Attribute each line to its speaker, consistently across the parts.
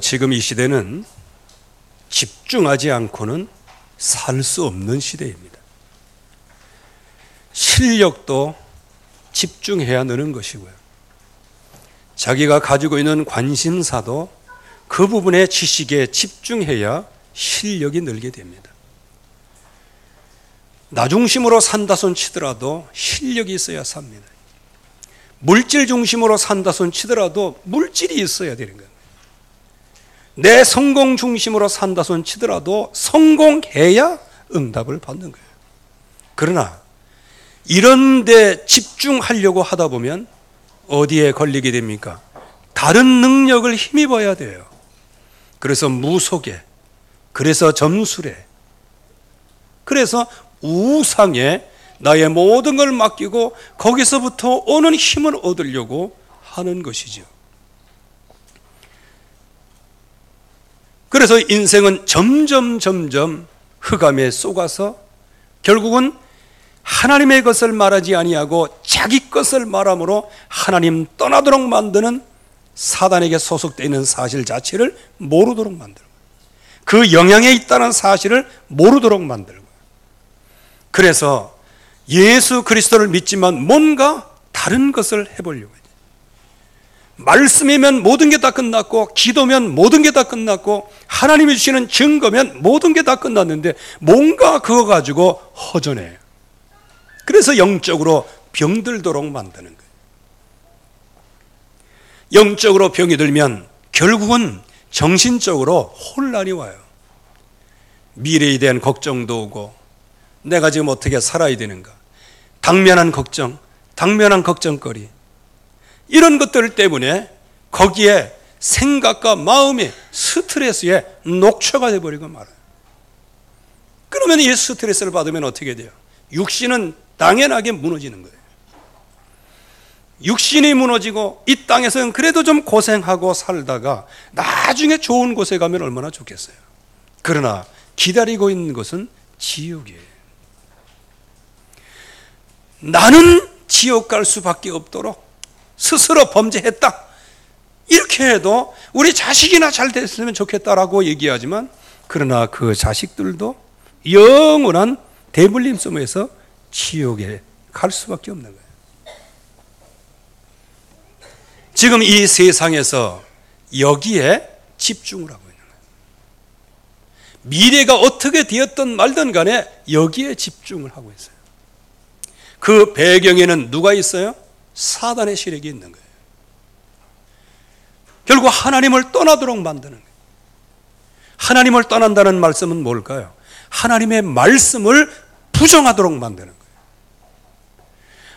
Speaker 1: 지금 이 시대는 집중하지 않고는 살 수 없는 시대입니다. 실력도 집중해야 느는 것이고요. 자기가 가지고 있는 관심사도 그 부분의 지식에 집중해야 실력이 늘게 됩니다. 나 중심으로 산다 손 치더라도 실력이 있어야 삽니다. 물질 중심으로 산다 손 치더라도 물질이 있어야 되는 거예요. 내 성공 중심으로 산다 손 치더라도 성공해야 응답을 받는 거예요. 그러나 이런 데 집중하려고 하다 보면 어디에 걸리게 됩니까? 다른 능력을 힘입어야 돼요. 그래서 무속에, 그래서 점술에, 그래서 우상에 나의 모든 걸 맡기고 거기서부터 오는 힘을 얻으려고 하는 것이죠. 그래서 인생은 점점 흑암에 쏘가서 결국은 하나님의 것을 말하지 아니하고 자기 것을 말함으로 하나님 떠나도록 만드는 사단에게 소속되어 있는 사실 자체를 모르도록 만들고, 그 영향에 있다는 사실을 모르도록 만들고, 그래서 예수 그리스도를 믿지만 뭔가 다른 것을 해보려고 해요. 말씀이면 모든 게 다 끝났고, 기도면 모든 게 다 끝났고, 하나님이 주시는 증거면 모든 게 다 끝났는데 뭔가 그거 가지고 허전해요. 그래서 영적으로 병들도록 만드는 거예요. 영적으로 병이 들면 결국은 정신적으로 혼란이 와요. 미래에 대한 걱정도 오고, 내가 지금 어떻게 살아야 되는가, 당면한 걱정, 당면한 걱정거리, 이런 것들 때문에 거기에 생각과 마음이 스트레스에 녹초가 되어버리고 말아요. 그러면 이 스트레스를 받으면 어떻게 돼요? 육신은 당연하게 무너지는 거예요. 육신이 무너지고 이 땅에서는 그래도 좀 고생하고 살다가 나중에 좋은 곳에 가면 얼마나 좋겠어요. 그러나 기다리고 있는 것은 지옥이에요. 나는 지옥 갈 수밖에 없도록 스스로 범죄했다, 이렇게 해도 우리 자식이나 잘 됐으면 좋겠다라고 얘기하지만, 그러나 그 자식들도 영원한 대물림 속에서 지옥에 갈 수밖에 없는 거예요. 지금 이 세상에서 여기에 집중을 하고 있는 거예요. 미래가 어떻게 되었든 말든 간에 여기에 집중을 하고 있어요. 그 배경에는 누가 있어요? 사단의 세력이 있는 거예요. 결국 하나님을 떠나도록 만드는 거예요. 하나님을 떠난다는 말씀은 뭘까요? 하나님의 말씀을 부정하도록 만드는 거예요.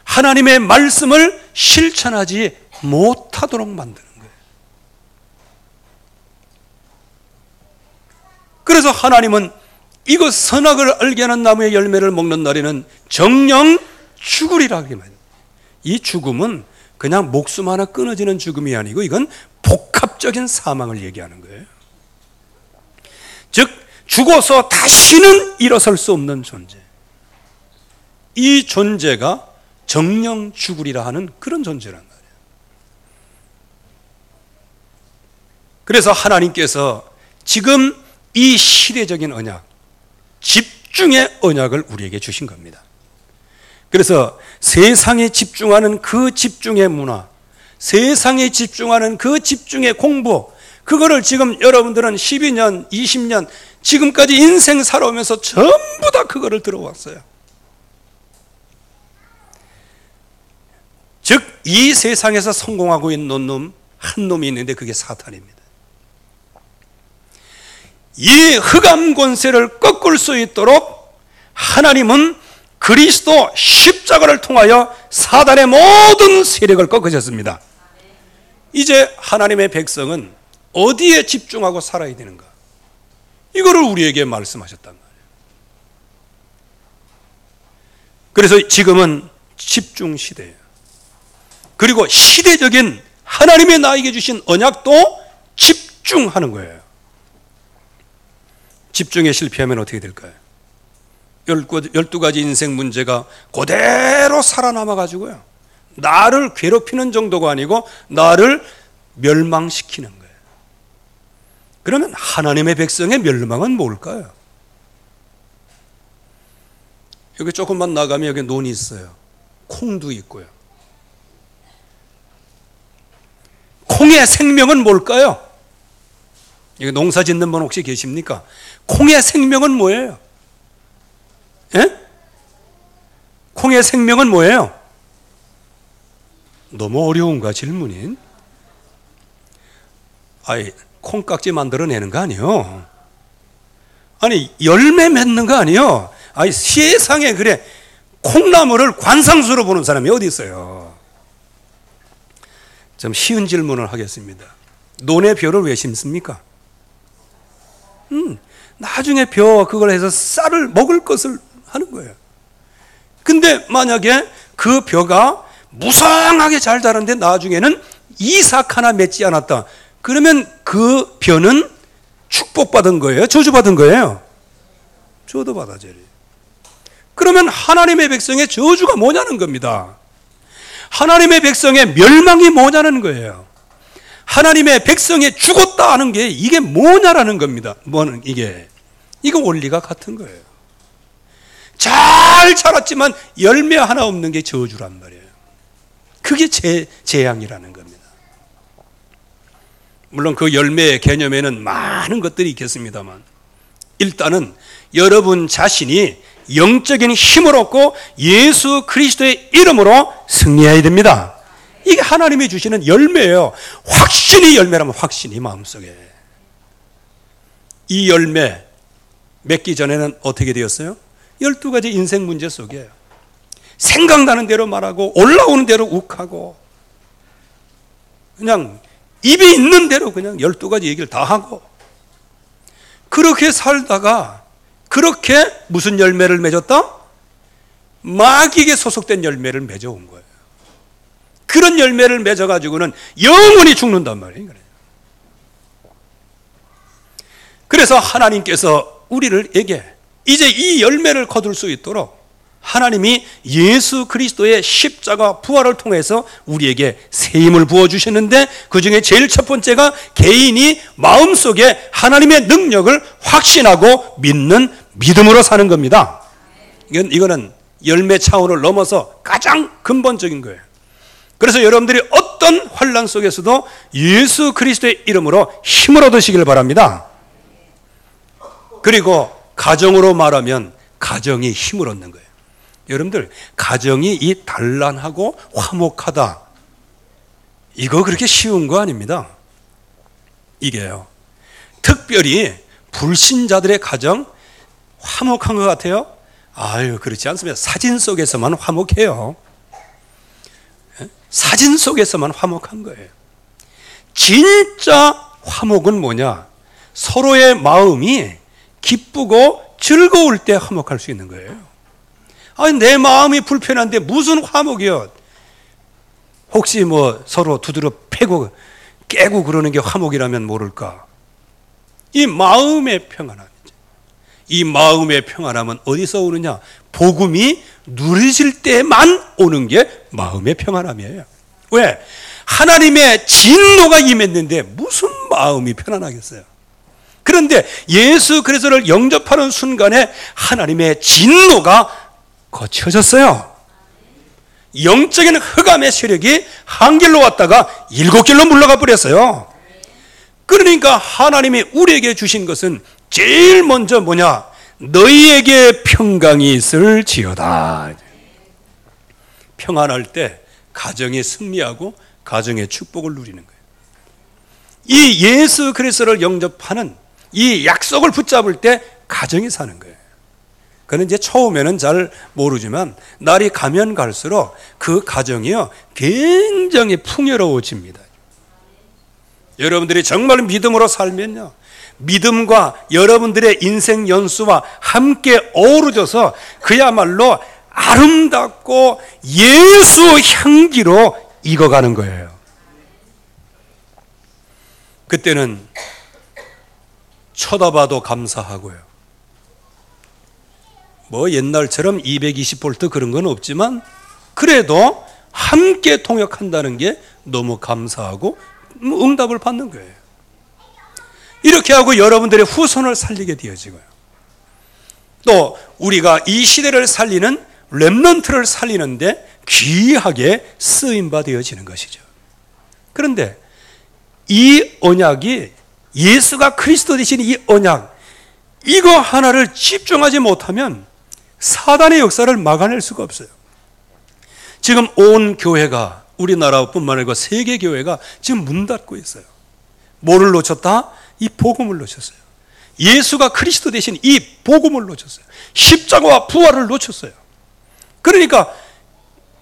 Speaker 1: 하나님의 말씀을 실천하지 못하도록 만드는 거예요. 그래서 하나님은 이거 선악을 알게 하는 나무의 열매를 먹는 날에는 정령 죽으리라 하기만. 이 죽음은 그냥 목숨 하나 끊어지는 죽음이 아니고 이건 복합적인 사망을 얘기하는 거예요. 즉 죽어서 다시는 일어설 수 없는 존재, 이 존재가 정령 죽으리라 하는 그런 존재란 말이에요. 그래서 하나님께서 지금 이 시대적인 언약, 집중의 언약을 우리에게 주신 겁니다. 그래서 세상에 집중하는 그 집중의 문화, 세상에 집중하는 그 집중의 공부, 그거를 지금 여러분들은 12년, 20년 지금까지 인생 살아오면서 전부 다 그거를 들어왔어요. 즉 이 세상에서 성공하고 있는 놈 한 놈이 있는데 그게 사탄입니다. 이 흑암 권세를 꺾을 수 있도록 하나님은 그리스도 십자가를 통하여 사단의 모든 세력을 꺾으셨습니다. 이제 하나님의 백성은 어디에 집중하고 살아야 되는가, 이거를 우리에게 말씀하셨단 말이에요. 그래서 지금은 집중 시대예요. 그리고 시대적인 하나님의 나에게 주신 언약도 집중하는 거예요. 집중에 실패하면 어떻게 될까요? 12가지 인생 문제가 그대로 살아남아가지고요, 나를 괴롭히는 정도가 아니고 나를 멸망시키는 거예요. 그러면 하나님의 백성의 멸망은 뭘까요? 여기 조금만 나가면 여기 논이 있어요. 콩도 있고요. 콩의 생명은 뭘까요? 여기 농사 짓는 분 혹시 계십니까? 콩의 생명은 뭐예요? 예? 콩의 생명은 뭐예요? 너무 어려운가 질문이? 아니, 콩깍지 만들어내는 거 아니요? 아니, 열매 맺는 거 아니요? 아니, 세상에 그래 콩나물을 관상수로 보는 사람이 어디 있어요? 좀 쉬운 질문을 하겠습니다. 논에 벼를 왜 심습니까? 나중에 그걸 해서 쌀을 먹을 것을 하는 거예요. 근데 만약에 그 벼가 무성하게 잘 자랐는데 나중에는 이삭 하나 맺지 않았다. 그러면 그 벼는 축복받은 거예요? 저주받은 거예요? 저주받아야죠. 그러면 하나님의 백성의 저주가 뭐냐는 겁니다. 하나님의 백성의 멸망이 뭐냐는 거예요. 하나님의 백성이 죽었다 하는 게 이게 뭐냐라는 겁니다. 뭐는 이게 원리가 같은 거예요. 잘 자랐지만 열매 하나 없는 게 저주란 말이에요. 그게 재앙이라는 겁니다. 물론 그 열매의 개념에는 많은 것들이 있겠습니다만 일단은 여러분 자신이 영적인 힘을 얻고 예수 그리스도의 이름으로 승리해야 됩니다. 이게 하나님이 주시는 열매예요. 확신이 열매라면 확신이 마음속에. 이 열매 맺기 전에는 어떻게 되었어요? 12가지 인생 문제 속에 생각나는 대로 말하고 올라오는 대로 욱하고 그냥 입에 있는 대로 그냥 12가지 얘기를 다 하고 그렇게 살다가 그렇게 무슨 열매를 맺었다? 마귀에게 소속된 열매를 맺어온 거예요. 그런 열매를 맺어가지고는 영원히 죽는단 말이에요. 그래서 하나님께서 우리에게 이제 이 열매를 거둘 수 있도록 하나님이 예수 그리스도의 십자가 부활을 통해서 우리에게 새 힘을 부어주셨는데 그 중에 제일 첫 번째가 개인이 마음속에 하나님의 능력을 확신하고 믿는 믿음으로 사는 겁니다. 이거는 열매 차원을 넘어서 가장 근본적인 거예요. 그래서 여러분들이 어떤 환난 속에서도 예수 그리스도의 이름으로 힘을 얻으시길 바랍니다. 그리고 가정으로 말하면 가정이 힘을 얻는 거예요. 여러분들 가정이 이 단란하고 화목하다 이거 그렇게 쉬운 거 아닙니다. 이게요. 특별히 불신자들의 가정 화목한 것 같아요? 아유 그렇지 않습니다. 사진 속에서만 화목해요. 사진 속에서만 화목한 거예요. 진짜 화목은 뭐냐? 서로의 마음이 기쁘고 즐거울 때 화목할 수 있는 거예요. 아니 내 마음이 불편한데 무슨 화목이요? 혹시 뭐 서로 두드려 패고 깨고 그러는 게 화목이라면 모를까? 이 마음의 평안함이죠. 이 마음의 평안함은 어디서 오느냐? 복음이 누리실 때만 오는 게 마음의 평안함이에요. 왜? 하나님의 진노가 임했는데 무슨 마음이 편안하겠어요? 그런데 예수 그리스도를 영접하는 순간에 하나님의 진노가 거쳐졌어요. 영적인 흑암의 세력이 한 길로 왔다가 7길로 물러가 버렸어요. 그러니까 하나님이 우리에게 주신 것은 제일 먼저 뭐냐? 너희에게 평강이 있을지어다. 평안할 때 가정이 승리하고 가정의 축복을 누리는 거예요. 이 예수 그리스도를 영접하는 이 약속을 붙잡을 때 가정이 사는 거예요. 그는 이제 처음에는 잘 모르지만 날이 가면 갈수록 그 가정이요 굉장히 풍요로워집니다. 여러분들이 정말 믿음으로 살면요 믿음과 여러분들의 인생 연수와 함께 어우러져서 그야말로 아름답고 예수 향기로 익어가는 거예요. 그때는 쳐다봐도 감사하고요. 뭐 옛날처럼 220V 그런 건 없지만 그래도 함께 통역한다는 게 너무 감사하고 응답을 받는 거예요. 이렇게 하고 여러분들의 후손을 살리게 되어지고요. 또 우리가 이 시대를 살리는 렘넌트를 살리는데 귀하게 쓰임바 되어지는 것이죠. 그런데 이 언약이, 예수가 그리스도 되신 이 언약, 이거 하나를 집중하지 못하면 사단의 역사를 막아낼 수가 없어요. 지금 온 교회가, 우리나라뿐만 아니고 세계 교회가 지금 문 닫고 있어요. 뭐를 놓쳤다? 이 복음을 놓쳤어요. 예수가 그리스도 되신 이 복음을 놓쳤어요. 십자가와 부활을 놓쳤어요. 그러니까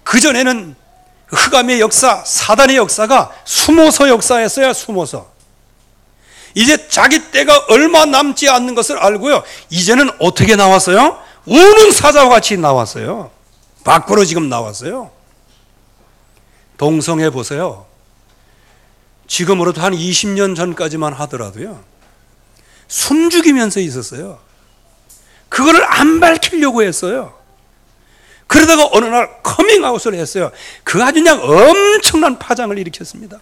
Speaker 1: 그전에는 흑암의 역사, 사단의 역사가 숨어서 역사했어요. 숨어서. 이제 자기 때가 얼마 남지 않는 것을 알고요, 이제는 어떻게 나왔어요? 우는 사자와 같이 나왔어요. 밖으로 지금 나왔어요. 동성애 보세요. 지금으로부터 한 20년 전까지만 하더라도요, 숨죽이면서 있었어요. 그거를 안 밝히려고 했어요. 그러다가 어느 날 커밍아웃을 했어요. 그거 아주 그냥 엄청난 파장을 일으켰습니다.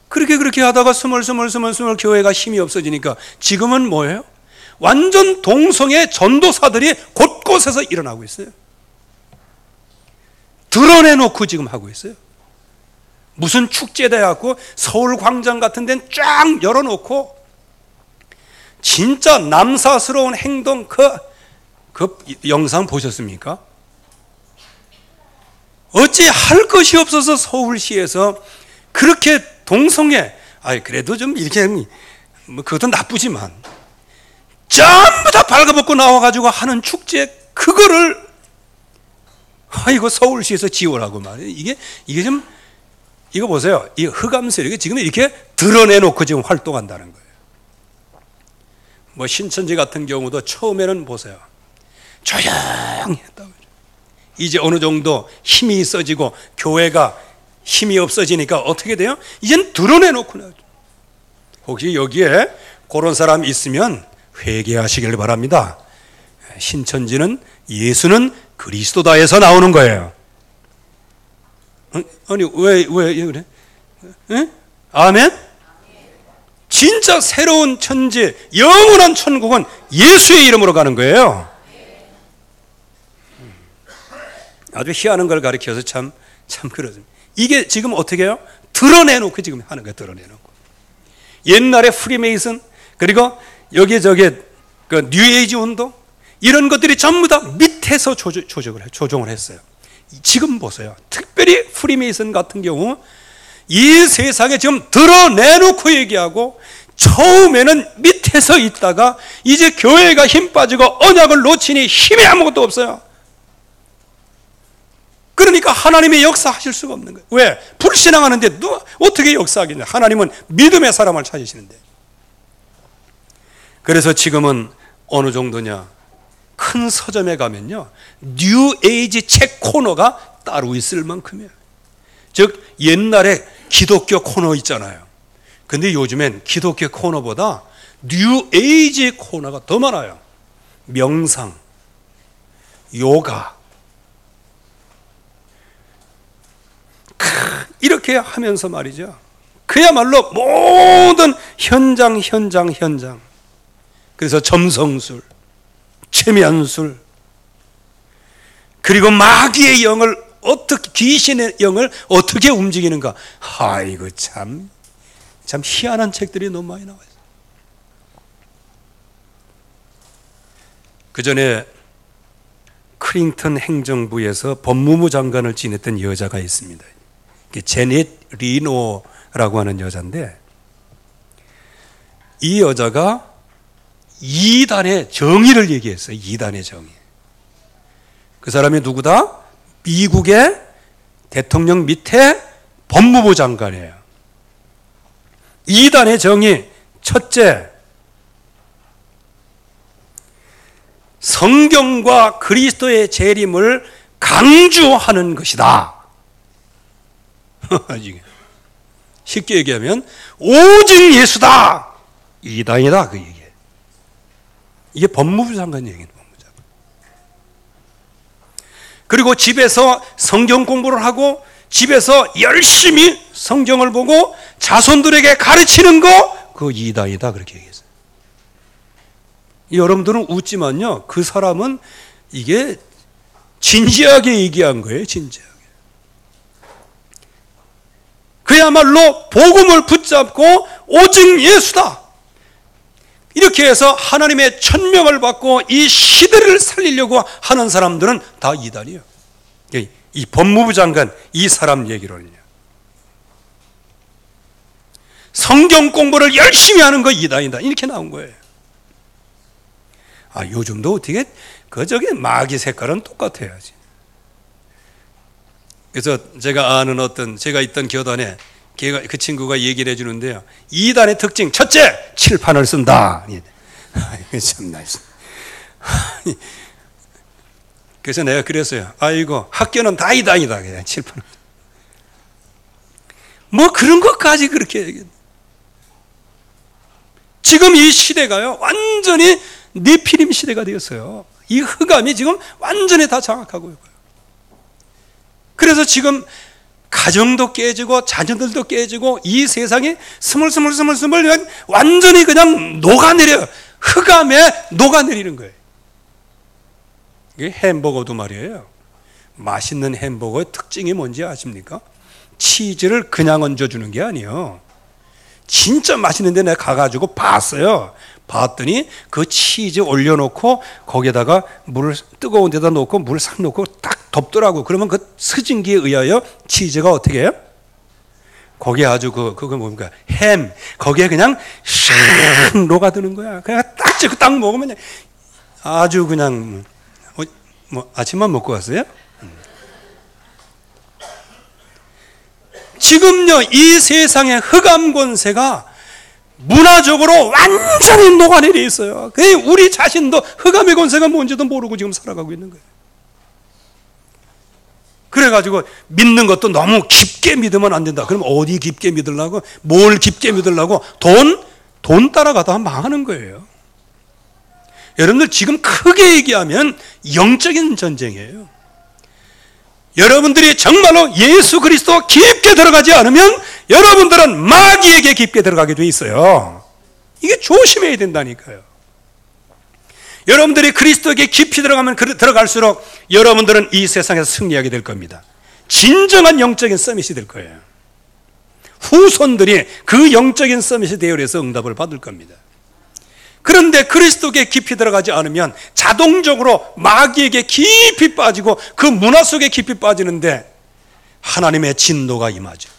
Speaker 1: 그렇게 하다가 스멀스멀 교회가 힘이 없어지니까 지금은 뭐예요? 완전 동성애 전도사들이 곳곳에서 일어나고 있어요. 드러내놓고 지금 하고 있어요. 무슨 축제대 갖고 서울 광장 같은 데는 쫙 열어놓고 진짜 남사스러운 행동, 그 영상 보셨습니까? 어찌 할 것이 없어서 서울시에서 그렇게 동성애, 그래도 좀 이렇게, 그것도 나쁘지만, 전부 다 발가벗고 나와가지고 하는 축제, 그거를, 이거 서울시에서 지원하고 말이에요. 이게 좀, 이거 보세요. 이 흑암 세력이 지금 이렇게 드러내놓고 지금 활동한다는 거예요. 뭐 신천지 같은 경우도 처음에는 보세요. 조용히 했다고. 이제 어느 정도 힘이 있어지고 교회가 힘이 없어지니까 어떻게 돼요? 이젠 드러내놓고 나오죠. 혹시 여기에 그런 사람 있으면 회개하시길 바랍니다. 신천지는 예수는 그리스도다에서 나오는 거예요. 아니 왜 그래? 에? 아멘? 진짜 새로운 천지, 영원한 천국은 예수의 이름으로 가는 거예요. 아주 희한한 걸 가르쳐서 참 그렇습니다. 이게 지금 어떻게 해요? 드러내놓고 지금 하는 거예요. 드러내놓고. 옛날에 프리메이슨, 그리고 여기 그 뉴에이지 운동, 이런 것들이 전부 다 밑에서 조종을 했어요. 지금 보세요. 특별히 프리메이슨 같은 경우 이 세상에 지금 드러내놓고 얘기하고, 처음에는 밑에서 있다가 이제 교회가 힘 빠지고 언약을 놓치니 힘이 아무것도 없어요. 그러니까 하나님의 역사하실 수가 없는 거예요. 왜? 불신앙하는데 누가 어떻게 역사하겠냐? 하나님은 믿음의 사람을 찾으시는데. 그래서 지금은 어느 정도냐? 큰 서점에 가면요, 뉴 에이지 책 코너가 따로 있을 만큼이에요. 즉 옛날에 기독교 코너 있잖아요. 근데 요즘엔 기독교 코너보다 뉴 에이지 코너가 더 많아요. 명상, 요가, 이렇게 하면서 말이죠, 그야말로 모든 현장. 그래서 점성술, 최면술, 그리고 마귀의 영을 어떻게, 귀신의 영을 어떻게 움직이는가. 이거 참 희한한 책들이 너무 많이 나와 있어요. 그 전에 클린턴 행정부에서 법무부 장관을 지냈던 여자가 있습니다. 제넷 리노라고 하는 여자인데, 이 여자가 이단의 정의를 얘기했어요. 이단의 정의. 그 사람이 누구다? 미국의 대통령 밑에 법무부 장관이에요. 이단의 정의, 첫째, 성경과 그리스도의 재림을 강조하는 것이다. 쉽게 얘기하면 오직 예수다. 이단이다, 그 얘기예요. 이게 법무부 장관 얘기예요. 법무부 장관. 그리고 집에서 성경 공부를 하고 집에서 열심히 성경을 보고 자손들에게 가르치는 거, 그 이단이다 그렇게 얘기했어요. 여러분들은 웃지만요, 그 사람은 이게 진지하게 얘기한 거예요. 진지하게. 그야말로 복음을 붙잡고 오직 예수다, 이렇게 해서 하나님의 천명을 받고 이 시대를 살리려고 하는 사람들은 다 이단이에요. 이 법무부 장관 이 사람 얘기로는요, 성경 공부를 열심히 하는 거 이단이다 이렇게 나온 거예요. 요즘도 어떻게 저게 마귀 색깔은 똑같아야지. 그래서 제가 아는 제가 있던 교단에 그 친구가 얘기를 해주는데요, 이단의 특징 첫째, 칠판을 쓴다. 참나. 그래서 내가 그랬어요. 아이고, 학교는 다 이단이다. 그냥 칠판을. 뭐 그런 것까지 그렇게 얘기해. 지금 이 시대가요, 완전히 네피림 시대가 되었어요. 이 흑암이 지금 완전히 다 장악하고 있고요. 그래서 지금 가정도 깨지고 자녀들도 깨지고 이 세상이 스물스물 완전히 그냥 녹아내려, 흑암에 녹아내리는 거예요. 이게 햄버거도 말이에요. 맛있는 햄버거의 특징이 뭔지 아십니까? 치즈를 그냥 얹어주는 게 아니에요. 진짜 맛있는데 내가 가가지고 봤어요. 봤더니 그 치즈 올려놓고 거기에다가 물을 뜨거운 데다 놓고 물을 싹 넣고 딱 덮더라고. 그러면 그 스진기에 의하여 치즈가 어떻게 해요? 거기에 아주 그거 뭡니까? 햄. 거기에 그냥 샥 녹아드는 거야. 그냥 딱 찍고 딱 먹으면 아주 그냥 뭐 아침만 먹고 왔어요? 지금요, 이 세상의 흑암 권세가 문화적으로 완전히 녹아내려 있어요. 우리 자신도 흑암의 권세가 뭔지도 모르고 지금 살아가고 있는 거예요. 그래가지고 믿는 것도 너무 깊게 믿으면 안 된다. 그럼 어디 깊게 믿으려고? 뭘 깊게 믿으려고? 돈 따라가다가 망하는 거예요. 여러분들 지금 크게 얘기하면 영적인 전쟁이에요. 여러분들이 정말로 예수 그리스도 깊게 들어가지 않으면 여러분들은 마귀에게 깊게 들어가게 돼 있어요. 이게 조심해야 된다니까요. 여러분들이 그리스도에게 깊이 들어갈수록 여러분들은 이 세상에서 승리하게 될 겁니다. 진정한 영적인 서밋이 될 거예요. 후손들이 그 영적인 서밋에 대열해서 응답을 받을 겁니다. 그런데 그리스도에게 깊이 들어가지 않으면 자동적으로 마귀에게 깊이 빠지고 그 문화 속에 깊이 빠지는데 하나님의 진노가 임하죠.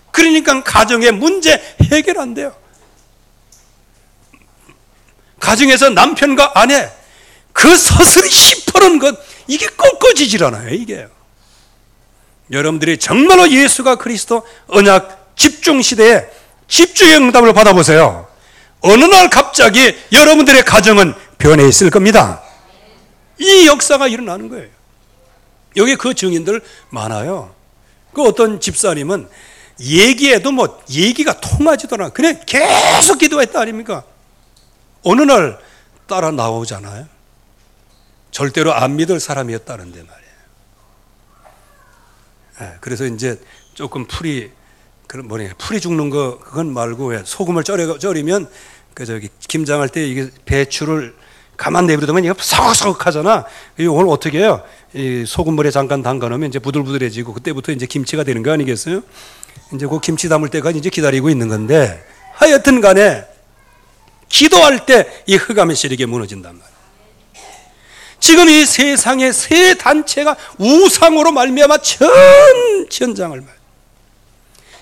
Speaker 1: 그러니까 가정의 문제 해결 안 돼요. 가정에서 남편과 아내 그 서슬이 시퍼런 것, 이게 꺾어지질 않아요. 이게 여러분들이 정말로 예수가 그리스도 언약 집중 시대에 집중의 응답을 받아보세요. 어느 날 갑자기 여러분들의 가정은 변해 있을 겁니다. 이 역사가 일어나는 거예요. 여기 그 증인들 많아요. 그 어떤 집사님은 얘기해도 뭐 얘기가 통하지도 않아. 그냥 계속 기도했다 아닙니까? 어느 날 따라 나오잖아요. 절대로 안 믿을 사람이었다는데 말이에요. 그래서 이제 조금 풀이 죽는 거 그건 말고 왜 소금을 절이면 김장할 때 이게 배추를 가만 내버려두면 이거 서걱서걱하잖아. 오늘 어떻게 해요? 이 소금물에 잠깐 담가 놓으면 이제 부들부들해지고 그때부터 이제 김치가 되는 거 아니겠어요? 이제 그 김치 담을 때까지 이제 기다리고 있는 건데, 하여튼 간에 기도할 때 이 흑암의 세력이 무너진단 말이에요. 지금 이 세상의 세 단체가 우상으로 말미암아 전장을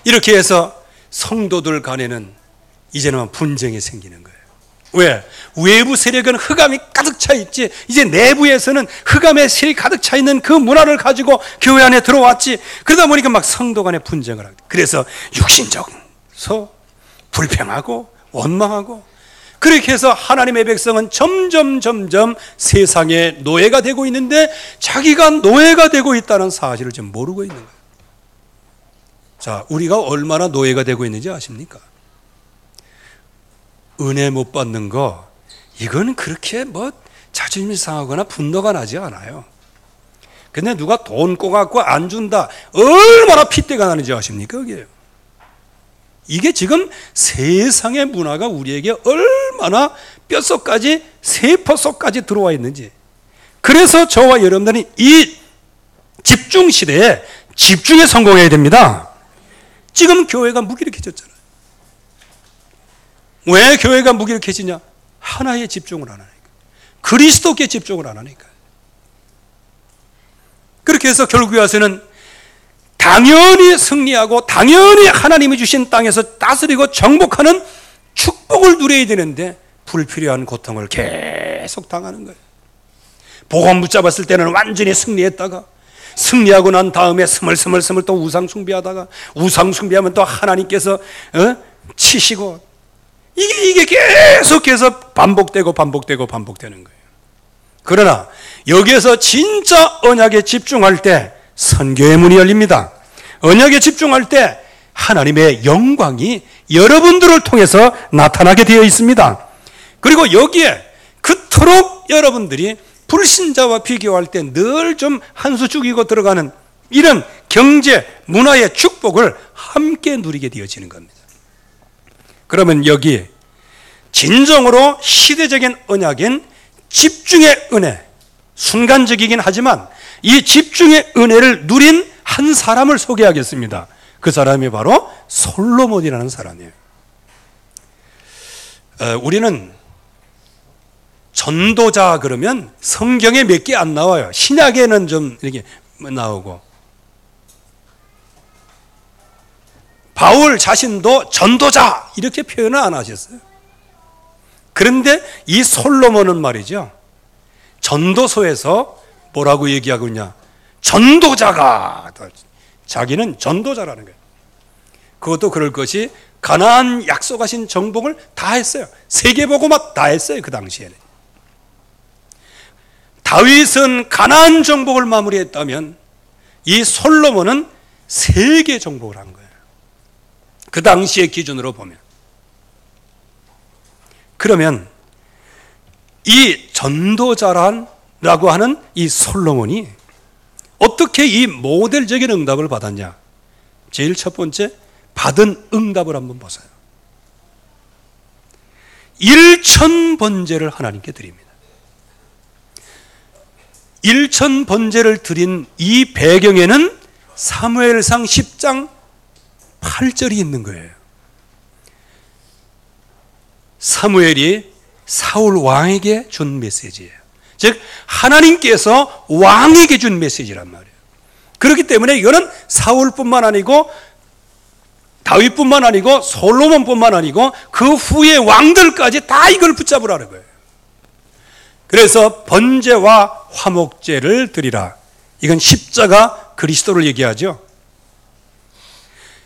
Speaker 1: 이렇게 해서 성도들 간에는 이제는 분쟁이 생기는 거예요. 왜? 외부 세력은 흑암이 가득 차 있지, 이제 내부에서는 흑암의 세력이 가득 차 있는 그 문화를 가지고 교회 안에 들어왔지. 그러다 보니까 막 성도 간에 분쟁을 하고, 그래서 육신적으로 불평하고 원망하고, 그렇게 해서 하나님의 백성은 점점 세상의 노예가 되고 있는데 자기가 노예가 되고 있다는 사실을 지금 모르고 있는 거예요. 자, 우리가 얼마나 노예가 되고 있는지 아십니까? 은혜 못 받는 거, 이건 그렇게 뭐 자존심이 상하거나 분노가 나지 않아요. 근데 누가 돈 꼬갖고 안 준다, 얼마나 핏대가 나는지 아십니까? 그게 이게 지금 세상의 문화가 우리에게 얼마나 뼛속까지 세포속까지 들어와 있는지. 그래서 저와 여러분들은 이 집중 시대에 집중에 성공해야 됩니다. 지금 교회가 무기력해졌잖아요. 왜 교회가 무기력해지냐? 하나에 집중을 안 하니까. 그리스도께 집중을 안 하니까. 그렇게 해서 결국에 와서는 당연히 승리하고 당연히 하나님이 주신 땅에서 다스리고 정복하는 축복을 누려야 되는데 불필요한 고통을 계속 당하는 거예요. 복음 붙잡았을 때는 완전히 승리했다가 승리하고 난 다음에 스멀스멀 또 우상 숭배하다가 우상 숭배하면 또 하나님께서 치시고 이게 계속해서 반복되는 거예요. 그러나 여기에서 진짜 언약에 집중할 때 선교의 문이 열립니다. 언약에 집중할 때 하나님의 영광이 여러분들을 통해서 나타나게 되어 있습니다. 그리고 여기에 그토록 여러분들이 불신자와 비교할 때 늘 좀 한 수 죽이고 들어가는 이런 경제, 문화의 축복을 함께 누리게 되어지는 겁니다. 그러면 여기 진정으로 시대적인 언약인 집중의 은혜, 순간적이긴 하지만 이 집중의 은혜를 누린 한 사람을 소개하겠습니다. 그 사람이 바로 솔로몬이라는 사람이에요. 우리는 전도자 그러면 성경에 몇 개 안 나와요. 신약에는 좀 이렇게 나오고. 바울 자신도 전도자 이렇게 표현을 안 하셨어요. 그런데 이 솔로몬은 말이죠. 전도서에서 뭐라고 얘기하고 있냐? 전도자가, 자기는 전도자라는 거예요. 그것도 그럴 것이 가나안 약속하신 정복을 다 했어요. 세계복음화 다 했어요. 그 당시에는. 다윗은 가나안 정복을 마무리했다면 이 솔로몬은 세계 정복을 한 거예요. 그 당시의 기준으로 보면. 그러면 이 전도자라고 하는 이 솔로몬이 어떻게 이 모델적인 응답을 받았냐? 제일 첫 번째, 받은 응답을 한번 보세요. 1000번제를 하나님께 드립니다. 1000번제를 드린 이 배경에는 사무엘상 10장 8절이 있는 거예요. 사무엘이 사울 왕에게 준 메시지예요. 즉 하나님께서 왕에게 준 메시지란 말이에요. 그렇기 때문에 이거는 사울뿐만 아니고 다윗뿐만 아니고 솔로몬뿐만 아니고 그 후의 왕들까지 다 이걸 붙잡으라는 거예요. 그래서 번제와 화목제를 드리라. 이건 십자가 그리스도를 얘기하죠.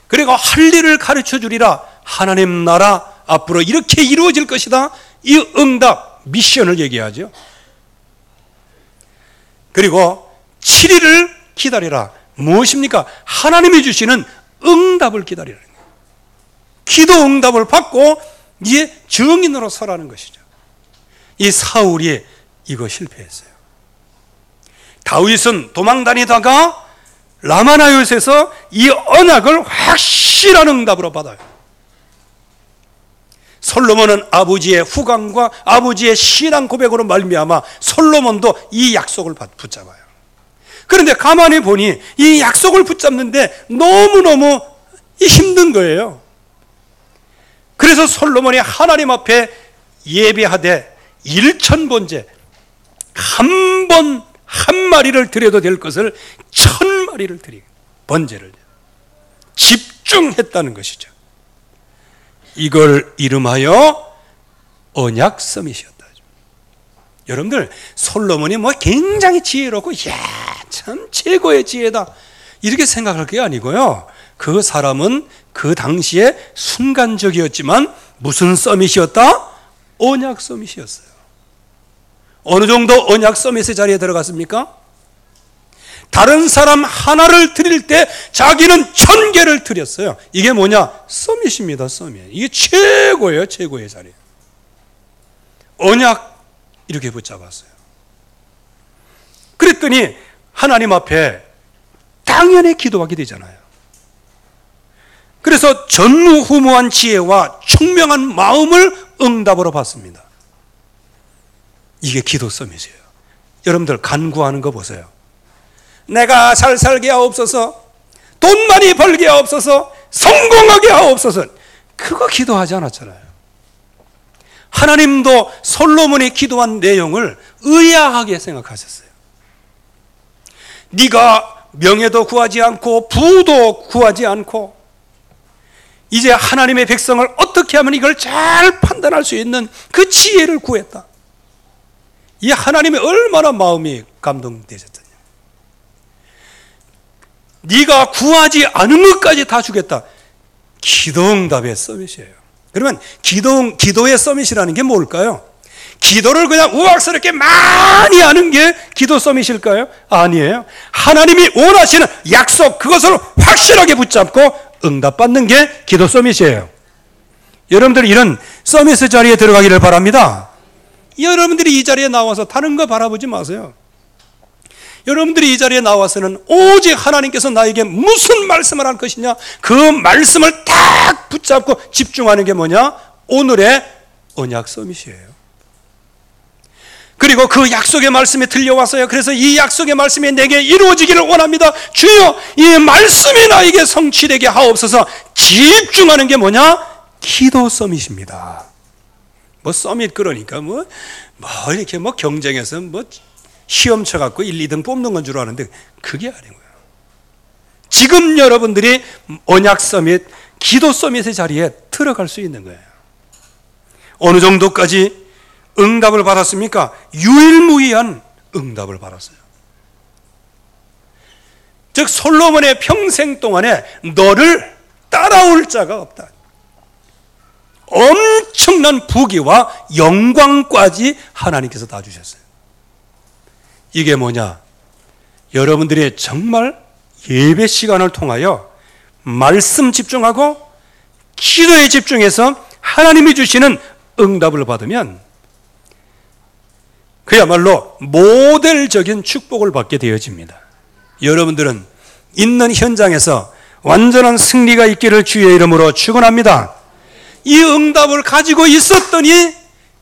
Speaker 1: 그리고 할 일을 가르쳐 주리라. 하나님 나라 앞으로 이렇게 이루어질 것이다. 이 응답, 미션을 얘기하죠. 그리고 7일을 기다리라. 무엇입니까? 하나님이 주시는 응답을 기다리라는 거예요. 기도 응답을 받고 이제 증인으로 서라는 것이죠. 이 사울이 이거 실패했어요. 다윗은 도망다니다가 라마나요에서 이 언약을 확실한 응답으로 받아요. 솔로몬은 아버지의 후광과 아버지의 신앙 고백으로 말미암아 솔로몬도 이 약속을 붙잡아요. 그런데 가만히 보니 이 약속을 붙잡는데 너무너무 힘든 거예요. 그래서 솔로몬이 하나님 앞에 예배하되 1000번제 한 마리를 드려도 될 것을 1000마리를 드리고 번제를 집중했다는 것이죠. 이걸 이름하여 언약 서밋이었다. 여러분들 솔로몬이 뭐 굉장히 지혜롭고 참 최고의 지혜다 이렇게 생각할 게 아니고요. 그 사람은 그 당시에 순간적이었지만 무슨 서밋이었다? 언약 서밋이었어요. 어느 정도 언약 서밋의 자리에 들어갔습니까? 다른 사람 하나를 드릴 때 자기는 1000개를 드렸어요. 이게 뭐냐? 서밋입니다. 서밋. 이게 최고예요. 최고의 자리. 언약 이렇게 붙잡았어요. 그랬더니 하나님 앞에 당연히 기도하게 되잖아요. 그래서 그래서 전무후무한 지혜와 총명한 마음을 응답으로 받습니다. 이게 기도 서밋이에요. 여러분들 간구하는 거 보세요. 내가 잘 살게 하옵소서, 돈 많이 벌게 하옵소서, 성공하게 하옵소서. 그거 기도하지 않았잖아요. 하나님도 솔로몬이 기도한 내용을 의아하게 생각하셨어요. 네가 명예도 구하지 않고 부도 구하지 않고 이제 하나님의 백성을 어떻게 하면 이걸 잘 판단할 수 있는 그 지혜를 구했다. 이 하나님이 얼마나 마음이 감동되셨더냐. 네가 구하지 않은 것까지 다 주겠다. 기도응답의 서밋이에요. 그러면 기도의 서밋이라는 게 뭘까요? 기도를 그냥 우악스럽게 많이 하는 게 기도 서밋일까요? 아니에요. 하나님이 원하시는 약속, 그것을 확실하게 붙잡고 응답받는 게 기도 서밋이에요. 여러분들 이런 서밋 자리에 들어가기를 바랍니다. 여러분들이 이 자리에 나와서 다른 거 바라보지 마세요. 여러분들이 이 자리에 나와서는 오직 하나님께서 나에게 무슨 말씀을 할 것이냐, 그 말씀을 딱 붙잡고 집중하는 게 뭐냐? 오늘의 언약 서밋이에요. 그리고 그 약속의 말씀이 들려왔어요. 그래서 이 약속의 말씀이 내게 이루어지기를 원합니다. 주여, 이 말씀이 나에게 성취되게 하옵소서. 집중하는 게 뭐냐? 기도 서밋입니다. 뭐 서밋 그러니까 뭐 이렇게 경쟁해서 시험 쳐갖고 1, 2등 뽑는 건 줄 아는데 그게 아닌 거예요. 지금 여러분들이 언약 서밋, 기도 서밋의 자리에 들어갈 수 있는 거예요. 어느 정도까지 응답을 받았습니까? 유일무이한 응답을 받았어요. 즉 솔로몬의 평생 동안에 너를 따라올 자가 없다. 엄청난 부귀와 영광까지 하나님께서 다 주셨어요. 이게 뭐냐? 여러분들이 정말 예배 시간을 통하여 말씀 집중하고 기도에 집중해서 하나님이 주시는 응답을 받으면 그야말로 모델적인 축복을 받게 되어집니다. 여러분들은 있는 현장에서 완전한 승리가 있기를 주의 이름으로 축원합니다. 이 응답을 가지고 있었더니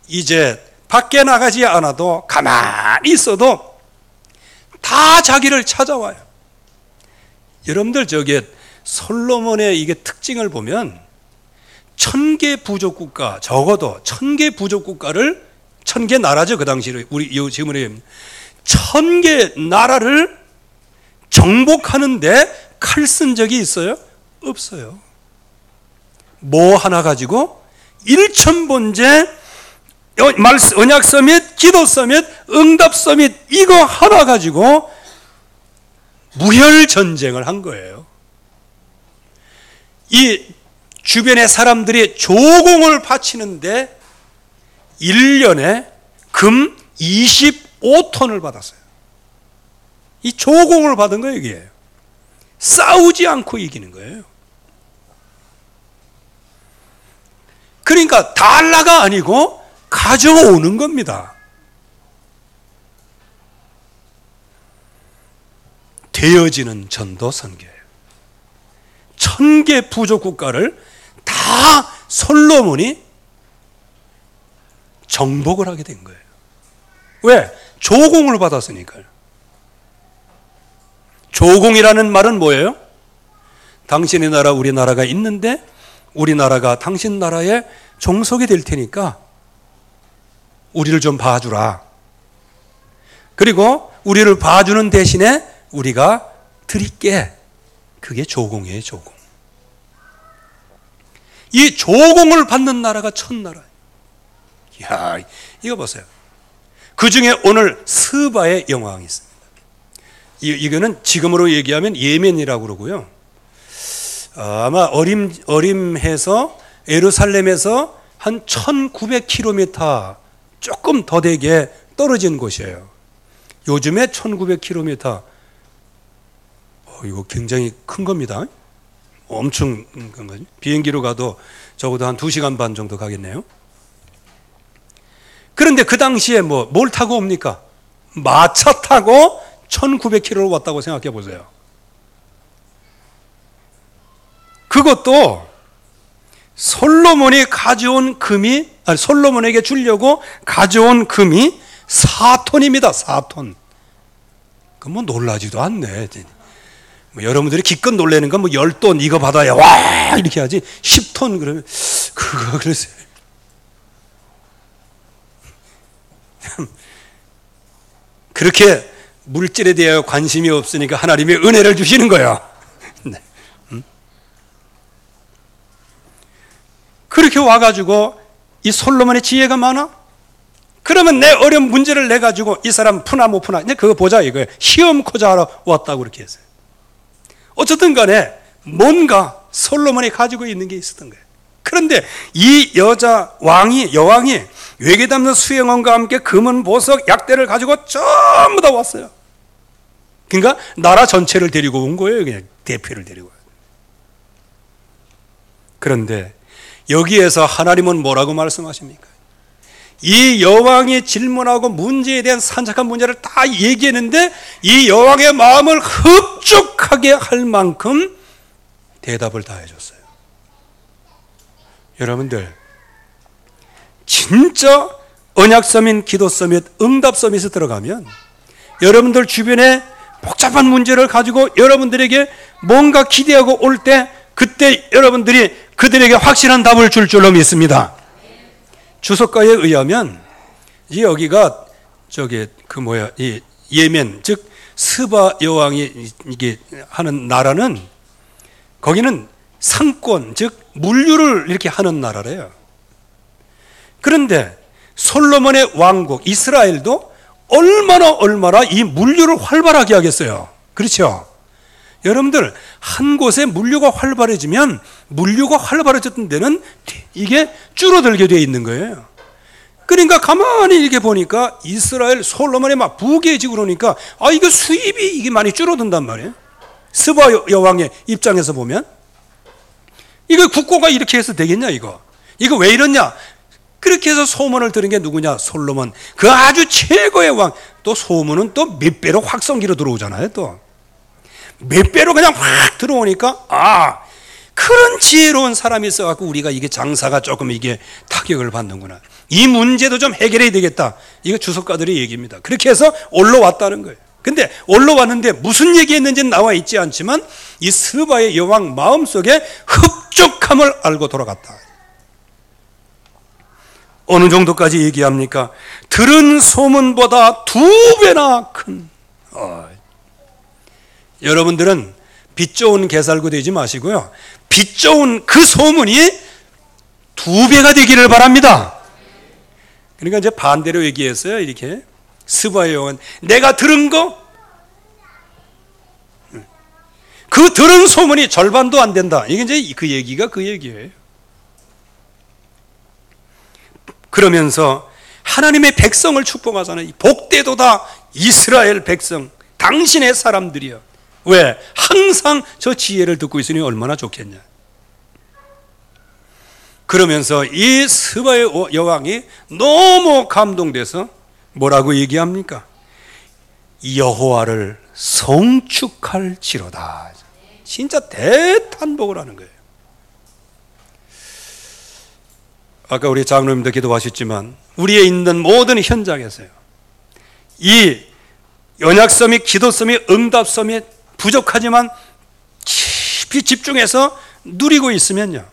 Speaker 1: 이제 밖에 나가지 않아도 가만히 있어도 다 자기를 찾아와요. 여러분들 솔로몬의 이게 특징을 보면 1000개 부족국가, 적어도 1000개 부족국가를 1000개 나라죠. 그 당시로 우리 지금으로 1000개 나라를 정복하는데 칼 쓴 적이 있어요? 없어요. 뭐 하나 가지고 1000번째 언약 서밋, 기도 서밋, 응답 서밋 이거 하나 가지고 무혈 전쟁을 한 거예요. 이 주변의 사람들이 조공을 바치는데 1년에 금 25톤을 받았어요. 이 조공을 받은 거예요, 이게. 싸우지 않고 이기는 거예요. 그러니까 달러가 아니고 가져오는 겁니다. 되어지는 전도 선교예요. 1000개 부족 국가를 다 솔로몬이 정복을 하게 된 거예요. 왜? 조공을 받았으니까요. 조공이라는 말은 뭐예요? 당신의 나라, 우리나라가 있는데 우리나라가 당신 나라에 종속이 될 테니까 우리를 좀 봐주라. 그리고 우리를 봐주는 대신에 우리가 드릴게. 그게 조공이에요, 조공. 이 조공을 받는 나라가 천나라예요. 이야, 이거 보세요. 그 중에 오늘 스바의 영왕이 있습니다. 이거는 지금으로 얘기하면 예멘이라고 그러고요. 아마 어림해서 예루살렘에서 한 1900km 조금 더 되게 떨어진 곳이에요. 요즘에 1900km, 이거 굉장히 큰 겁니다. 엄청 큰 거죠. 비행기로 가도 적어도 한 2시간 반 정도 가겠네요. 그런데 그 당시에 뭘 타고 옵니까? 마차 타고 1900km를 왔다고 생각해 보세요. 그것도 솔로몬이 가져온 금이, 솔로몬에게 주려고 가져온 금이 4톤입니다. 4톤. 그 뭐 놀라지도 않네. 뭐 여러분들이 기껏 놀라는 건 뭐 10돈 이거 받아야 와 이렇게 하지, 10톤 그러면 그거 그러세요. 그렇게 물질에 대하여 관심이 없으니까 하나님이 은혜를 주시는 거야. 네. 그렇게 와가지고 이 솔로몬의 지혜가 많아? 그러면 내 어려운 문제를 내가지고 이 사람 푸나 못 푸나, 그거 보자 이거예요. 시험코자 하러 왔다고 그렇게 했어요. 어쨌든 간에 뭔가 솔로몬이 가지고 있는 게 있었던 거예요. 그런데 이 여왕이 외계담는 수행원과 함께 금은 보석, 약대를 가지고 전부 다 왔어요. 그러니까 나라 전체를 데리고 온 거예요. 그냥 대표를 데리고. 그런데 여기에서 하나님은 뭐라고 말씀하십니까? 이 여왕이 질문하고 문제에 대한 산적한 문제를 다 얘기했는데 이 여왕의 마음을 흡족하게 할 만큼 대답을 다 해줬어요. 여러분들, 진짜 언약 서밋, 기도 서밋, 응답 서밋에 들어가면 여러분들 주변에 복잡한 문제를 가지고 여러분들에게 뭔가 기대하고 올 때, 그때 여러분들이 그들에게 확실한 답을 줄 줄로 믿습니다. 주석가에 의하면 여기가 이 예멘, 즉 스바 여왕이 이게 하는 나라는, 거기는 상권, 즉 물류를 이렇게 하는 나라래요. 그런데 솔로몬의 왕국 이스라엘도 얼마나 이 물류를 활발하게 하겠어요. 그렇죠? 여러분들, 한 곳에 물류가 활발해지면 물류가 활발해졌던 데는 이게 줄어들게 되어 있는 거예요. 그러니까 가만히 이렇게 보니까 이스라엘 솔로몬이 막 부귀해지고 그러니까 이거 수입이 이게 많이 줄어든단 말이에요. 스바 여왕의 입장에서 보면 이거 국고가 이렇게 해서 되겠냐, 이거 왜 이러냐. 그렇게 해서 소문을 들은 게 누구냐? 솔로몬, 그 아주 최고의 왕. 또 소문은 또 몇 배로 확성기로 들어오잖아요. 또 몇 배로 그냥 확 들어오니까 그런 지혜로운 사람이 있어갖고 우리가 이게 장사가 조금 이게 타격을 받는구나, 이 문제도 좀 해결해야 되겠다, 이거 주석가들의 얘기입니다. 그렇게 해서 올라왔다는 거예요. 근데 올라왔는데 무슨 얘기했는지는 나와 있지 않지만 이 스바의 여왕 마음속에 흡족함을 알고 돌아갔다. 어느 정도까지 얘기합니까? 들은 소문보다 2배나 큰. 여러분들은 빚 좋은 개살구 되지 마시고요, 빚 좋은 그 소문이 2배가 되기를 바랍니다. 그러니까 이제 반대로 얘기했어요. 이렇게 스바의 여왕은 내가 들은 거, 그 들은 소문이 절반도 안 된다. 이게 이제 그 얘기가 그 얘기예요. 그러면서 하나님의 백성을 축복하잖아요. 복되도다 이스라엘 백성, 당신의 사람들이여. 왜? 항상 저 지혜를 듣고 있으니 얼마나 좋겠냐. 그러면서 이 스바의 여왕이 너무 감동돼서 뭐라고 얘기합니까? 여호와를 성축할지로다. 진짜 대탄복을 하는 거예요. 아까 우리 장로님도 기도하셨지만 우리의 있는 모든 현장에서요, 이 언약 서밋, 기도 서밋, 응답 서밋 부족하지만 깊이 집중해서 누리고 있으면요,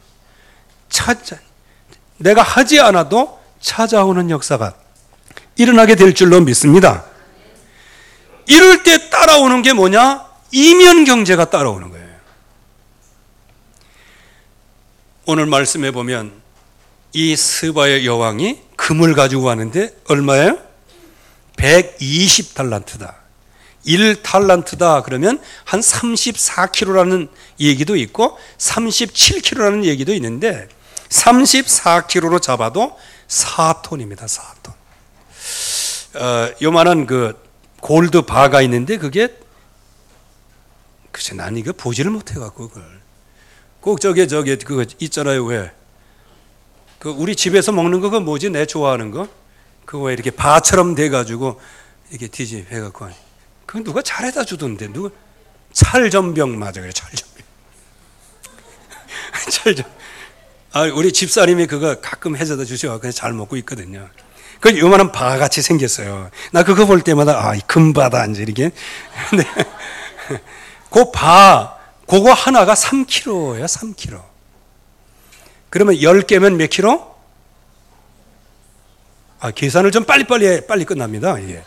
Speaker 1: 내가 하지 않아도 찾아오는 역사가 일어나게 될 줄로 믿습니다. 이럴 때 따라오는 게 뭐냐? 이면 경제가 따라오는 거예요. 오늘 말씀해 보면 이 스바의 여왕이 금을 가지고 왔는데 얼마예요? 120달란트다. 1달란트다 그러면 한 34kg라는 얘기도 있고 37kg라는 얘기도 있는데 34kg로 잡아도 4톤입니다. 4톤. 요만한 그 골드 바가 있는데 그게, 글쎄 난 이거 보지를 못해갖고 그걸 꼭 그거 있잖아요. 왜? 그 우리 집에서 먹는 거 그거 뭐지? 내 좋아하는 거? 그거 왜 이렇게 바처럼 돼가지고 이렇게 뒤집해갖고, 그거 누가 잘해다 주던데, 누가? 찰전병 맞아, 그래, 찰전병. 찰전. 우리 집사님이 그거 가끔 해줘다 주셔. 그래서 잘 먹고 있거든요. 그 요만한 바같이 생겼어요. 나 그거 볼 때마다 이 금바다 이제 이렇게. 근데 그 바 그거 하나가 3kg예요. 3kg. 그러면 10개면 몇 킬로? 계산을 좀 빨리 끝납니다. 예.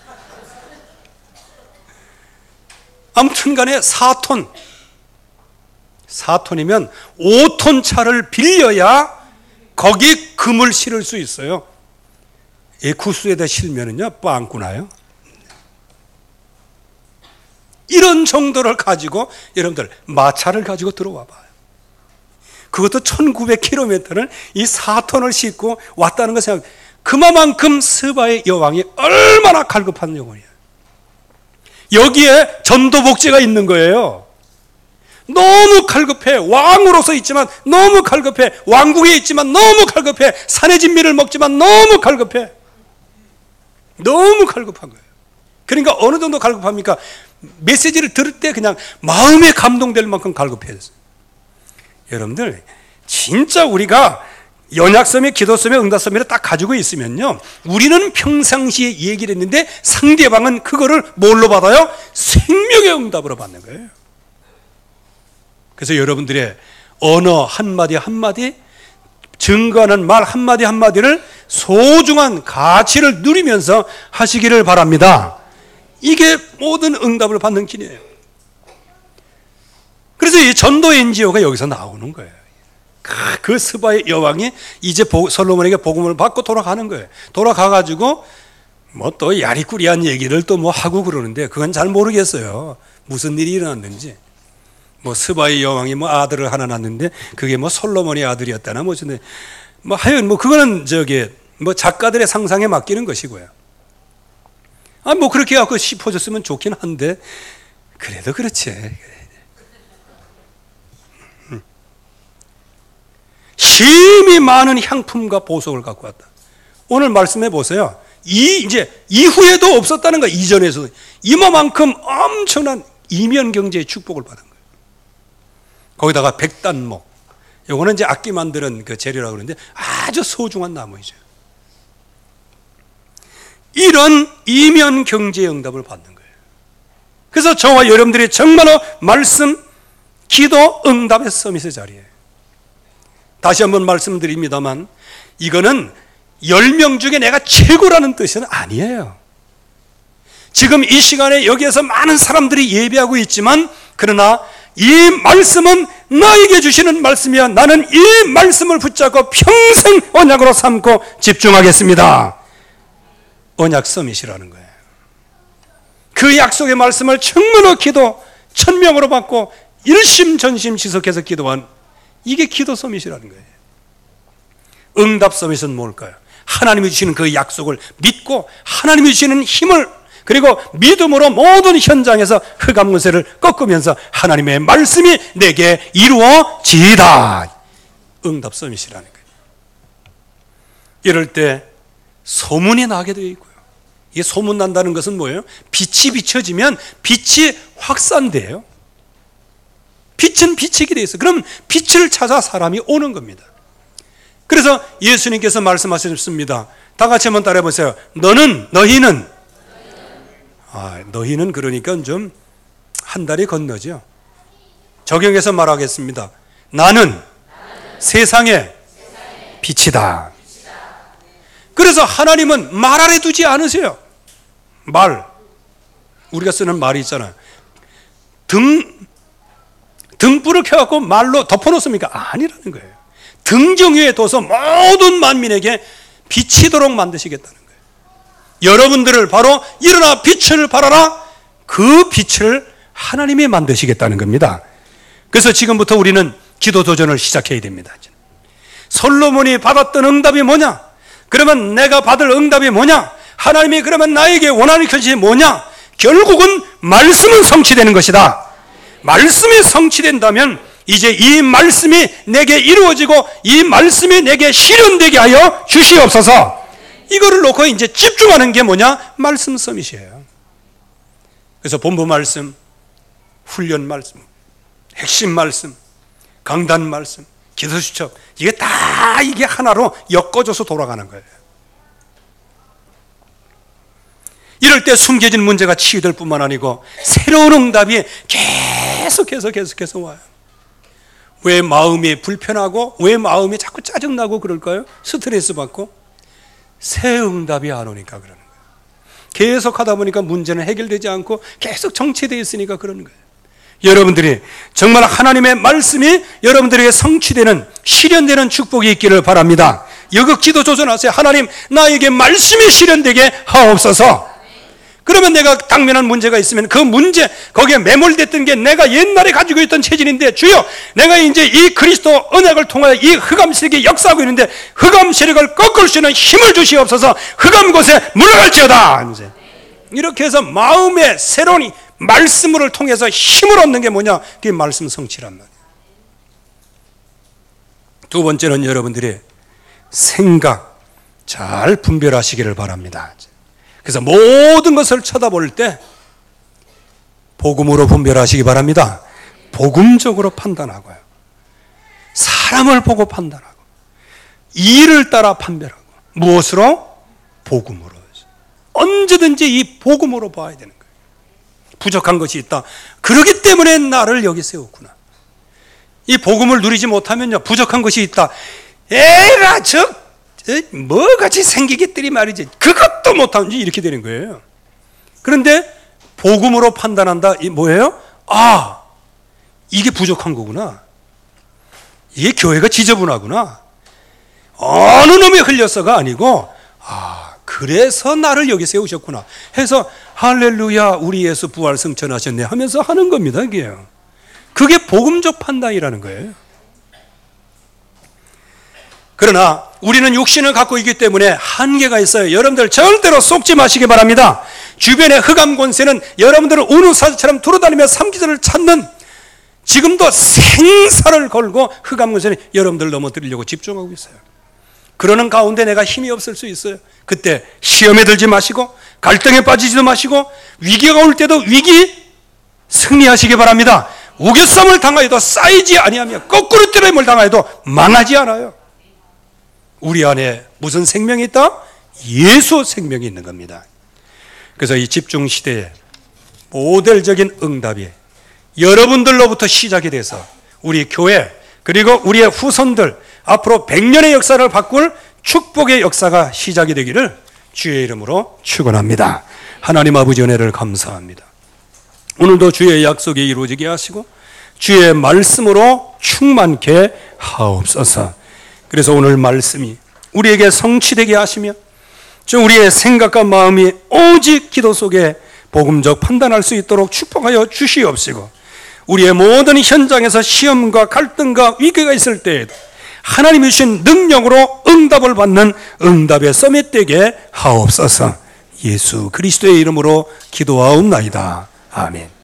Speaker 1: 아무튼 간에 4톤. 4톤이면 5톤 차를 빌려야 거기 금을 실을 수 있어요. 이 구스에다 실면은요, 빵꾸 나요. 이런 정도를 가지고 여러분들 마차를 가지고 들어와 봐요. 그것도 1900km를 이 4톤을 싣고 왔다는 거 생각. 그만큼 스바의 여왕이 얼마나 갈급한 영혼이에요. 여기에 전도복제가 있는 거예요. 너무 갈급해. 왕으로서 있지만 너무 갈급해. 왕궁에 있지만 너무 갈급해. 산의 진미를 먹지만 너무 갈급해. 너무 갈급한 거예요. 그러니까 어느 정도 갈급합니까? 메시지를 들을 때 그냥 마음에 감동될 만큼 갈급해졌어요. 여러분들 진짜 우리가 연약섬의 기도섬의 응답섬을 딱 가지고 있으면요, 우리는 평상시에 얘기를 했는데 상대방은 그거를 뭘로 받아요? 생명의 응답으로 받는 거예요. 그래서 여러분들의 언어 한마디 한마디, 증거하는 말 한마디 한마디를 소중한 가치를 누리면서 하시기를 바랍니다. 이게 모든 응답을 받는 길이에요. 그래서 이 전도 NGO가 여기서 나오는 거예요. 그 스바의 여왕이 이제 솔로몬에게 복음을 받고 돌아가는 거예요. 돌아가가지고 뭐 또 야리꾸리한 얘기를 또 뭐 하고 그러는데 그건 잘 모르겠어요. 무슨 일이 일어났는지. 뭐 스바의 여왕이 뭐 아들을 하나 낳는데 그게 뭐 솔로몬의 아들이었다나 뭐 하여간 뭐 그거는 뭐 작가들의 상상에 맡기는 것이고요. 뭐 그렇게 해갖고 짚어줬으면 좋긴 한데 그래도 그렇지. 심히 많은 향품과 보석을 갖고 왔다. 오늘 말씀해 보세요. 이제 이후에도 없었다는 거야. 이전에서 이만큼 엄청난 이면 경제의 축복을 받은 거예요. 거기다가 백단목, 요거는 이제 악기 만드는 그 재료라고 그러는데 아주 소중한 나무이죠. 이런 이면 경제의 응답을 받는 거예요. 그래서 저와 여러분들이 정말로 말씀, 기도, 응답의 서밋의 자리에. 다시 한번 말씀드립니다만 이거는 10명 중에 내가 최고라는 뜻은 아니에요. 지금 이 시간에 여기에서 많은 사람들이 예배하고 있지만 그러나 이 말씀은 나에게 주시는 말씀이야. 나는 이 말씀을 붙잡고 평생 언약으로 삼고 집중하겠습니다. 언약 서밋이라는 거예요. 그 약속의 말씀을 정말로 기도 1000명으로 받고 일심전심 지속해서 기도한 이게 기도 서밋이라는 거예요. 응답 서밋은 뭘까요? 하나님이 주시는 그 약속을 믿고 하나님이 주시는 힘을 그리고 믿음으로 모든 현장에서 흑암문세를 꺾으면서 하나님의 말씀이 내게 이루어지이다. 응답 서밋이라는 거예요. 이럴 때 소문이 나게 되어 있고요. 이게 소문 난다는 것은 뭐예요? 빛이 비춰지면 빛이 확산돼요. 빛은 비치게 돼 있어요. 그럼 빛을 찾아 사람이 오는 겁니다. 그래서 예수님께서 말씀하셨습니다. 다 같이 한번 따라해 보세요. 너희는 그러니까 좀 한 달이 건너죠. 적용해서 말하겠습니다. 나는 세상의 빛이다. 그래서 하나님은 말 아래 두지 않으세요. 우리가 쓰는 말이 있잖아요. 등불을 켜갖고 말로 덮어놓습니까? 아니라는 거예요. 등정 위에 둬서 모든 만민에게 비치도록 만드시겠다는 거예요. 여러분들을 바로 일어나 빛을 발하라. 그 빛을 하나님이 만드시겠다는 겁니다. 그래서 지금부터 우리는 기도 도전을 시작해야 됩니다. 솔로몬이 받았던 응답이 뭐냐? 그러면 내가 받을 응답이 뭐냐? 하나님이 그러면 나에게 원하는 것이 뭐냐? 결국은 말씀은 성취되는 것이다. 말씀이 성취된다면 이제 이 말씀이 내게 이루어지고 이 말씀이 내게 실현되게 하여 주시옵소서. 이거를 놓고 이제 집중하는 게 뭐냐? 말씀 서밋이에요. 그래서 본부 말씀, 훈련 말씀, 핵심 말씀, 강단 말씀, 기도수첩, 이게 다 이게 하나로 엮어져서 돌아가는 거예요. 이럴 때 숨겨진 문제가 치유될 뿐만 아니고 새로운 응답이 계속해서 와요. 왜 마음이 불편하고 왜 마음이 자꾸 짜증나고 그럴까요? 스트레스 받고 새 응답이 안 오니까 그러는 거예요. 계속 하다 보니까 문제는 해결되지 않고 계속 정체되어 있으니까 그러는 거예요. 여러분들이 정말 하나님의 말씀이 여러분들에게 성취되는 실현되는 축복이 있기를 바랍니다. 여극 기도 조절하세요. 하나님, 나에게 말씀이 실현되게 하옵소서. 그러면 내가 당면한 문제가 있으면 그 문제, 거기에 매몰됐던 게 내가 옛날에 가지고 있던 체질인데, 주여, 내가 이제 이 그리스도 언약을 통하여 이 흑암 세력이 역사하고 있는데 흑암 세력을 꺾을 수 있는 힘을 주시옵소서. 흑암 곳에 물러갈지어다. 이제 이렇게 해서 마음의 새로운 말씀을 통해서 힘을 얻는 게 뭐냐? 그게 말씀 성취란 말이에요. 두 번째는 여러분들이 생각 잘 분별하시기를 바랍니다. 그래서 모든 것을 쳐다볼 때 복음으로 분별하시기 바랍니다. 복음적으로 판단하고요. 사람을 보고 판단하고 일을 따라 판별하고 무엇으로? 복음으로. 언제든지 이 복음으로 봐야 되는 거예요. 부족한 것이 있다. 그렇기 때문에 나를 여기 세웠구나. 이 복음을 누리지 못하면요, 부족한 것이 있다. 에라 뭐같이 생기겠더니 말이지. 그것도 못하는지 이렇게 되는 거예요. 그런데 복음으로 판단한다. 이 뭐예요? 아, 이게 부족한 거구나. 이게 교회가 지저분하구나. 어느 놈이 흘려서가 아니고, 아, 그래서 나를 여기 세우셨구나 해서 할렐루야, 우리 예수 부활 승천하셨네 하면서 하는 겁니다. 그게 복음적 판단이라는 거예요. 그러나 우리는 육신을 갖고 있기 때문에 한계가 있어요. 여러분들 절대로 속지 마시기 바랍니다. 주변의 흑암 권세는 여러분들을 운우사자처럼 돌아다니며 삼키자를 찾는, 지금도 생사를 걸고 흑암 권세는 여러분들 넘어뜨리려고 집중하고 있어요. 그러는 가운데 내가 힘이 없을 수 있어요. 그때 시험에 들지 마시고 갈등에 빠지지도 마시고 위기가 올 때도 위기 승리하시기 바랍니다. 우겨쌈을 당하여도 쌓이지 아니하며 거꾸로 뜨림을 당하여도 망하지 않아요. 우리 안에 무슨 생명이 있다? 예수 생명이 있는 겁니다. 그래서 이 집중 시대에 모델적인 응답이 여러분들로부터 시작이 돼서 우리 교회 그리고 우리의 후손들 앞으로 100년의 역사를 바꿀 축복의 역사가 시작이 되기를 주의 이름으로 축원합니다. 하나님 아버지 은혜를 감사합니다. 오늘도 주의 약속이 이루어지게 하시고 주의 말씀으로 충만케 하옵소서. 그래서 오늘 말씀이 우리에게 성취되게 하시며 우리의 생각과 마음이 오직 기도 속에 복음적 판단할 수 있도록 축복하여 주시옵시고, 우리의 모든 현장에서 시험과 갈등과 위기가 있을 때에도 하나님이 주신 능력으로 응답을 받는 응답의 서밋 되게 하옵소서. 예수 그리스도의 이름으로 기도하옵나이다. 아멘.